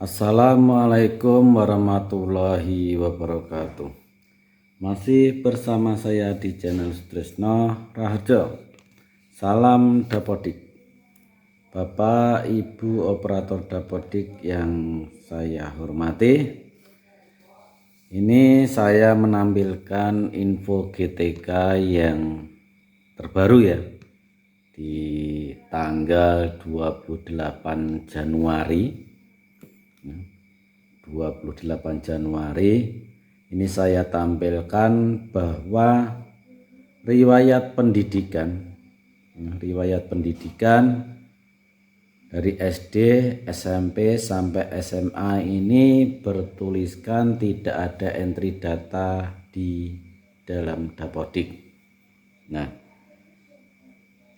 Assalamualaikum warahmatullahi wabarakatuh. Masih bersama saya di channel Sutrisno Raharjo. Salam Dapodik. Bapak Ibu operator Dapodik yang saya hormati, ini saya menampilkan info GTK yang terbaru ya, di tanggal 28 Januari 28 Januari ini saya tampilkan bahwa riwayat pendidikan dari SD, SMP sampai SMA ini bertuliskan tidak ada entry data di dalam Dapodik. Nah,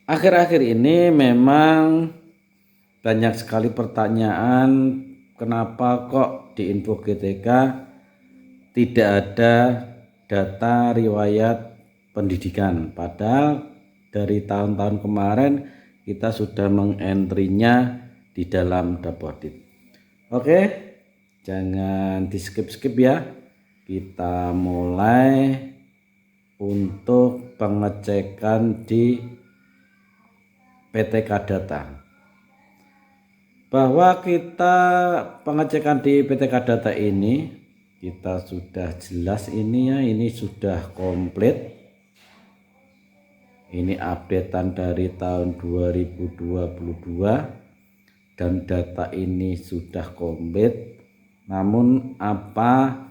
akhir-akhir ini memang banyak sekali pertanyaan, kenapa kok di info GTK tidak ada data riwayat pendidikan, padahal dari tahun-tahun kemarin kita sudah mengentrinya di dalam Dapodik. Oke, jangan di skip-skip ya. Kita mulai untuk pengecekan di PTK Data. Bahwa kita pengecekan di PTK Data ini kita sudah jelas ini ya, ini sudah komplit. Ini updatean dari tahun 2022 dan data ini sudah komplit. Namun apa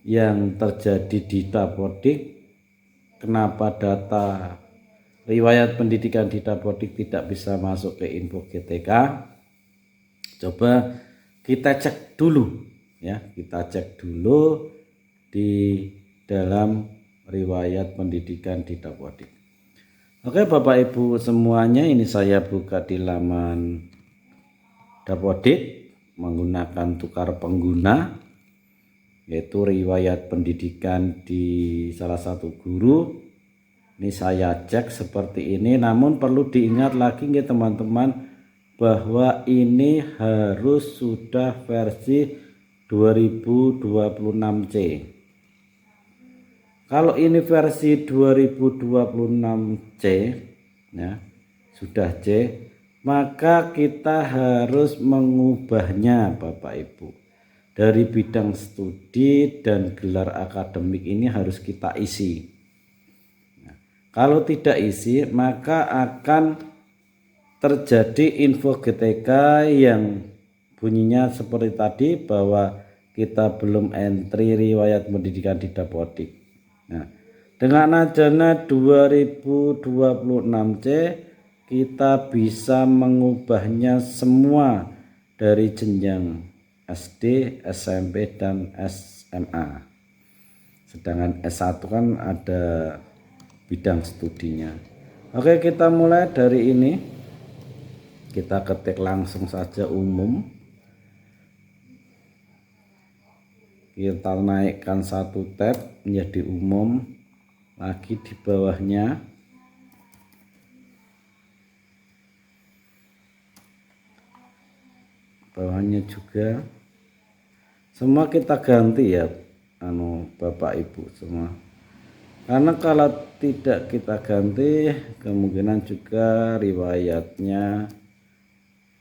yang terjadi di Dapodik, kenapa data riwayat pendidikan di Dapodik tidak bisa masuk ke info GTK? Coba kita cek dulu ya, kita cek dulu di dalam riwayat pendidikan di Dapodik. Oke Bapak Ibu semuanya, ini saya buka di laman Dapodik menggunakan tukar pengguna, yaitu riwayat pendidikan di salah satu guru. Ini saya cek seperti ini, namun perlu diingat lagi nih teman-teman, bahwa ini harus sudah versi 2026C. Kalau ini versi 2026C ya, sudah C, maka kita harus mengubahnya Bapak Ibu. Dari bidang studi dan gelar akademik ini harus kita isi. Nah, kalau tidak isi maka akan terjadi info GTK yang bunyinya seperti tadi, bahwa kita belum entry riwayat pendidikan di Dapodik. Nah, dengan adanya 2026C kita bisa mengubahnya semua dari jenjang SD, SMP dan SMA. Sedangkan S1 kan ada bidang studinya. Oke, kita mulai dari ini. Kita ketik langsung saja umum. Kita naikkan satu tab menjadi umum, lagi di bawahnya juga semua kita ganti ya Bapak Ibu semua, karena kalau tidak kita ganti kemungkinan juga riwayat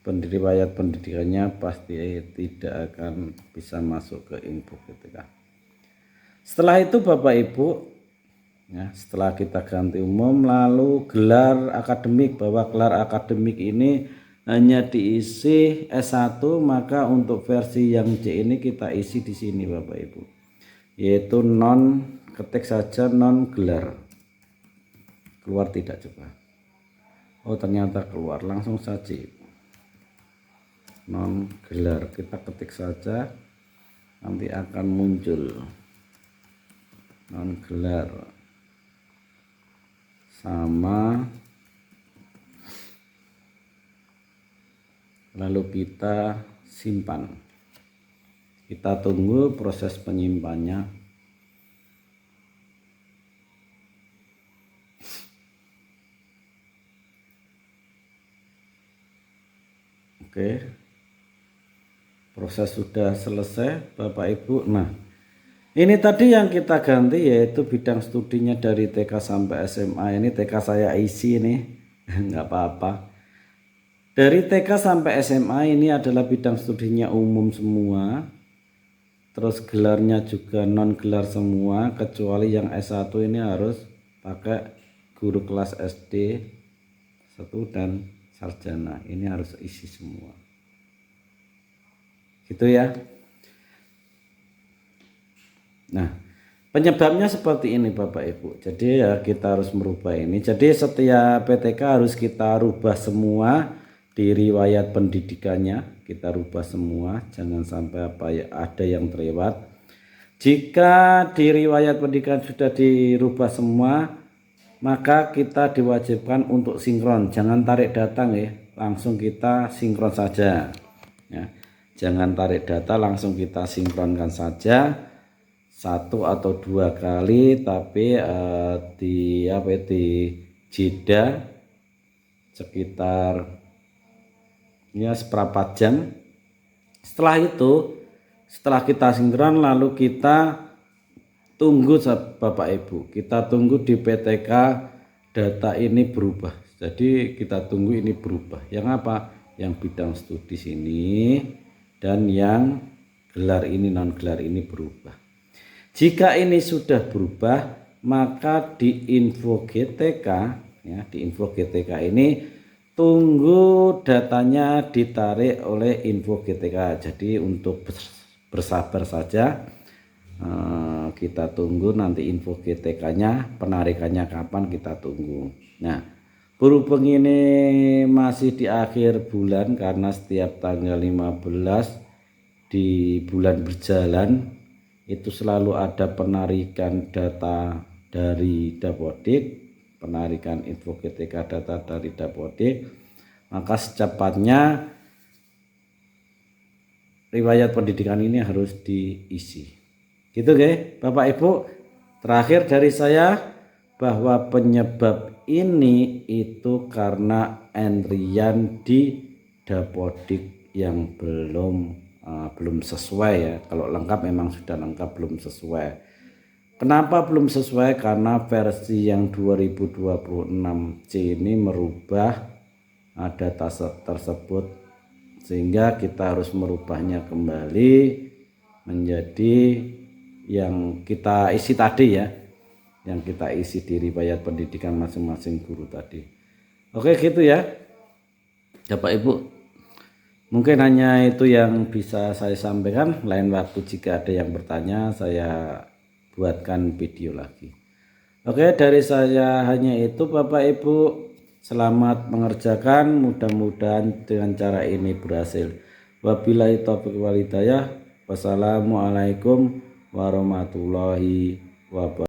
pendidikannya pasti tidak akan bisa masuk ke info GTK. Setelah itu Bapak Ibu ya, setelah kita ganti umum, lalu gelar akademik, bahwa gelar akademik ini hanya diisi S1, maka untuk versi yang C ini kita isi di sini Bapak Ibu, yaitu non, ketik saja non gelar. Keluar tidak coba? Oh ternyata keluar, langsung saja non gelar, kita ketik saja nanti akan muncul non gelar sama, lalu kita simpan, kita tunggu proses penyimpannya. Oke, proses sudah selesai Bapak Ibu. Nah, ini tadi yang kita ganti yaitu bidang studinya dari TK sampai SMA. Ini TK saya isi nih, nggak apa-apa. Dari TK sampai SMA ini adalah bidang studinya umum semua. Terus gelarnya juga non gelar semua, kecuali yang S1 ini harus pakai guru kelas SD 1 dan sarjana. Ini harus isi semua. Gitu ya. Nah, penyebabnya seperti ini Bapak Ibu. Jadi ya kita harus merubah ini. Jadi setiap PTK harus kita rubah semua di riwayat pendidikannya. Kita rubah semua, jangan sampai ada yang terlewat. Jika di riwayat pendidikan sudah dirubah semua, maka kita diwajibkan untuk sinkron. Jangan tarik data ya, langsung kita sinkron saja. Ya. Jangan tarik data, langsung kita sinkronkan saja 1 atau 2 kali, tapi di jeda sekitar ya seperempat jam. Setelah itu, setelah kita sinkron, lalu kita tunggu Bapak Ibu, kita tunggu di PTK data ini berubah. Jadi kita tunggu ini berubah. Yang apa? Yang bidang studi sini dan yang gelar ini non gelar ini berubah. Jika ini sudah berubah, maka di info GTK ya, di info GTK ini tunggu datanya ditarik oleh info GTK. Jadi untuk bersabar saja, kita tunggu nanti info GTK-nya, penarikannya kapan kita tunggu. Nah, berhubung ini masih di akhir bulan karena setiap tanggal 15 di bulan berjalan itu selalu ada penarikan data dari Dapodik, penarikan info GTK data dari Dapodik. Maka secepatnya riwayat pendidikan ini harus diisi. Gitu guys, Bapak Ibu. Terakhir dari saya bahwa penyebab ini itu karena entrian di Dapodik yang belum sesuai ya. Kalau lengkap memang sudah lengkap, belum sesuai. Kenapa belum sesuai? Karena versi yang 2026C ini merubah data tersebut, sehingga kita harus merubahnya kembali menjadi yang kita isi tadi ya, yang kita isi di riwayat pendidikan masing-masing guru tadi. Oke gitu ya Bapak Ibu, mungkin hanya itu yang bisa saya sampaikan. Lain waktu jika ada yang bertanya saya buatkan video lagi. Oke, dari saya hanya itu Bapak Ibu. Selamat mengerjakan, mudah-mudahan dengan cara ini berhasil. Wabillahi taufiq wal hidayah. Wassalamualaikum warahmatullahi wabarakatuh.